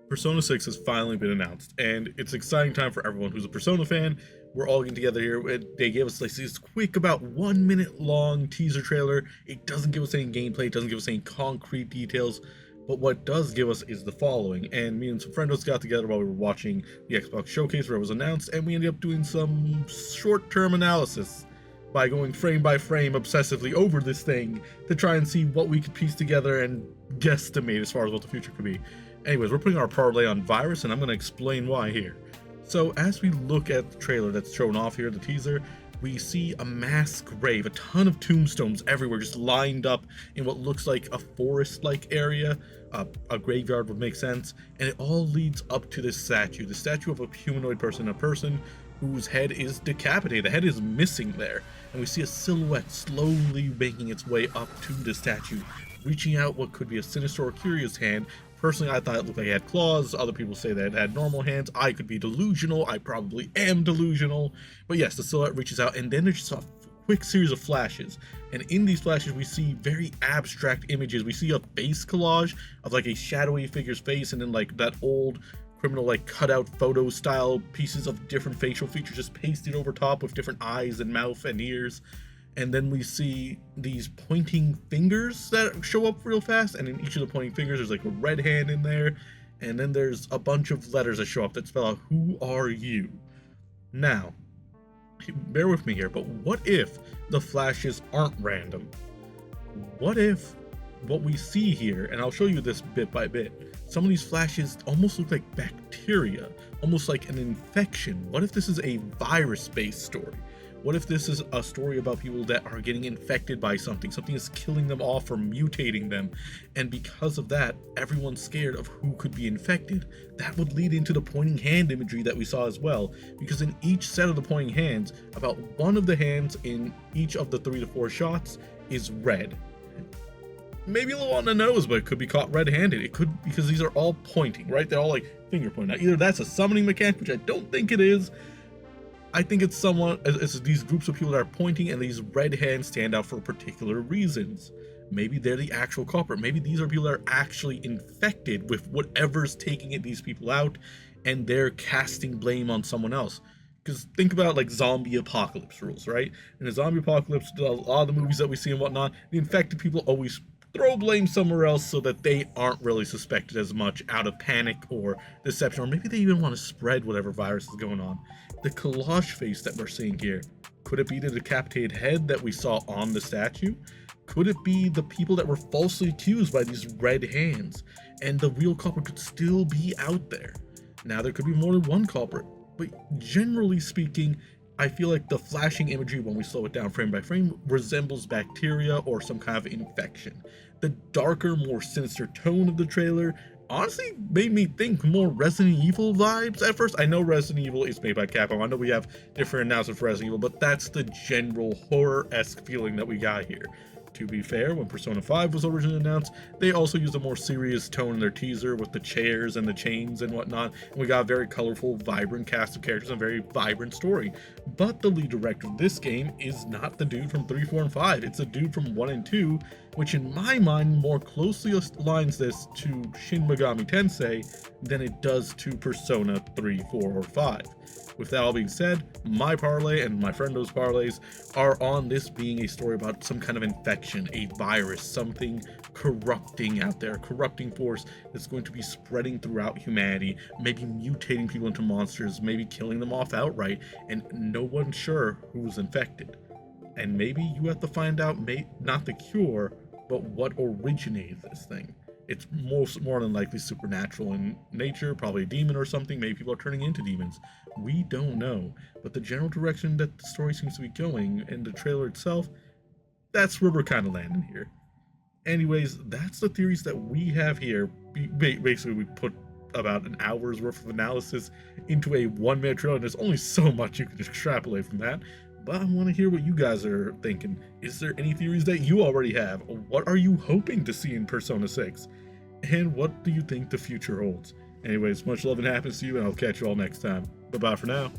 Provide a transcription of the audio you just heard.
Persona 6 has finally been announced, and it's an exciting time for everyone who's a Persona fan. We're all getting together here. They gave us like this quick, about 1 minute long teaser trailer. It doesn't give us any gameplay, it doesn't give us any concrete details, but what it does give us is the following. And me and some friendos got together while we were watching the Xbox showcase where it was announced, and we ended up doing some short-term analysis by going frame by frame obsessively over this thing to try and see what we could piece together and guesstimate as far as what the future could be. Anyways, we're putting our parlay on virus, and I'm going to explain why here. So as we look at the trailer that's shown off here, the teaser, we see a mass grave, a ton of tombstones everywhere, just lined up in what looks like a forest-like area. A graveyard would make sense, and it all leads up to this statue, the statue of a humanoid person, a person whose head is decapitated. The head is missing there, and we see a silhouette slowly making its way up to the statue, reaching out what could be a sinister or curious hand. Personally, I thought it looked like it had claws. Other people say that it had normal hands. I could be delusional. I probably am delusional. But yes, the silhouette reaches out, and then there's just a quick series of flashes. And in these flashes, we see very abstract images. We see a face collage of like a shadowy figure's face, and then like that old criminal like cutout photo style pieces of different facial features just pasted over top with different eyes and mouth and ears. And then we see these pointing fingers that show up real fast, and in each of the pointing fingers there's like a red hand in there, and then there's a bunch of letters that show up that spell out "Who are you?" Now, bear with me here, but what if the flashes aren't random? What if what we see here, and I'll show you this bit by bit, some of these flashes almost look like bacteria, almost like an infection. What if this is a virus-based story? What if this is a story about people that are getting infected by something is killing them off or mutating them, and because of that, everyone's scared of who could be infected? That would lead into the pointing hand imagery that we saw as well, because in each set of the pointing hands, about one of the hands in each of the 3 to 4 shots is red. Maybe a little on the nose, but it could be caught red-handed. It could, because these are all pointing, right? They're all like finger pointing. Now, either that's a summoning mechanic, which I don't think it is. I think it's these groups of people that are pointing, and these red hands stand out for particular reasons. Maybe they're the actual culprit. Maybe these are people that are actually infected with whatever's taking these people out, and they're casting blame on someone else. Because think about like zombie apocalypse rules, right? In a zombie apocalypse, a lot of the movies that we see and whatnot, the infected people always throw blame somewhere else so that they aren't really suspected as much out of panic or deception, or maybe they even want to spread whatever virus is going on. The collage face that we're seeing here, could it be the decapitated head that we saw on the statue? Could it be the people that were falsely accused by these red hands, and the real culprit could still be out there? Now, there could be more than one culprit, but generally speaking, I feel like the flashing imagery, when we slow it down frame by frame, resembles bacteria or some kind of infection. The darker, more sinister tone of the trailer honestly made me think more Resident Evil vibes at first. I know Resident Evil is made by Capcom. I know we have different announcements for Resident Evil, but that's the general horror-esque feeling that we got here. To be fair, when Persona 5 was originally announced, they also used a more serious tone in their teaser with the chairs and the chains and whatnot, and we got a very colorful, vibrant cast of characters and a very vibrant story. But the lead director of this game is not the dude from 3, 4, and 5, it's a dude from 1 and 2, which in my mind more closely aligns this to Shin Megami Tensei than it does to Persona 3, 4, or 5. With that all being said, my parlay and my friendos' parlays are on this being a story about some kind of infection, a virus, something corrupting out there, a corrupting force that's going to be spreading throughout humanity, maybe mutating people into monsters, maybe killing them off outright, and no one's sure who's infected. And maybe you have to find out not the cure, but what originated this thing. It's more than likely supernatural in nature, probably a demon or something. Maybe people are turning into demons. We don't know. But the general direction that the story seems to be going, and the trailer itself, that's where we're kind of landing here. Anyways, that's the theories that we have here. Basically, we put about an hour's worth of analysis into a 1-minute trailer, and there's only so much you can extrapolate from that. But I want to hear what you guys are thinking. Is there any theories that you already have? What are you hoping to see in Persona 6? And what do you think the future holds? Anyways, much love and happiness to you, and I'll catch you all next time. Bye-bye for now.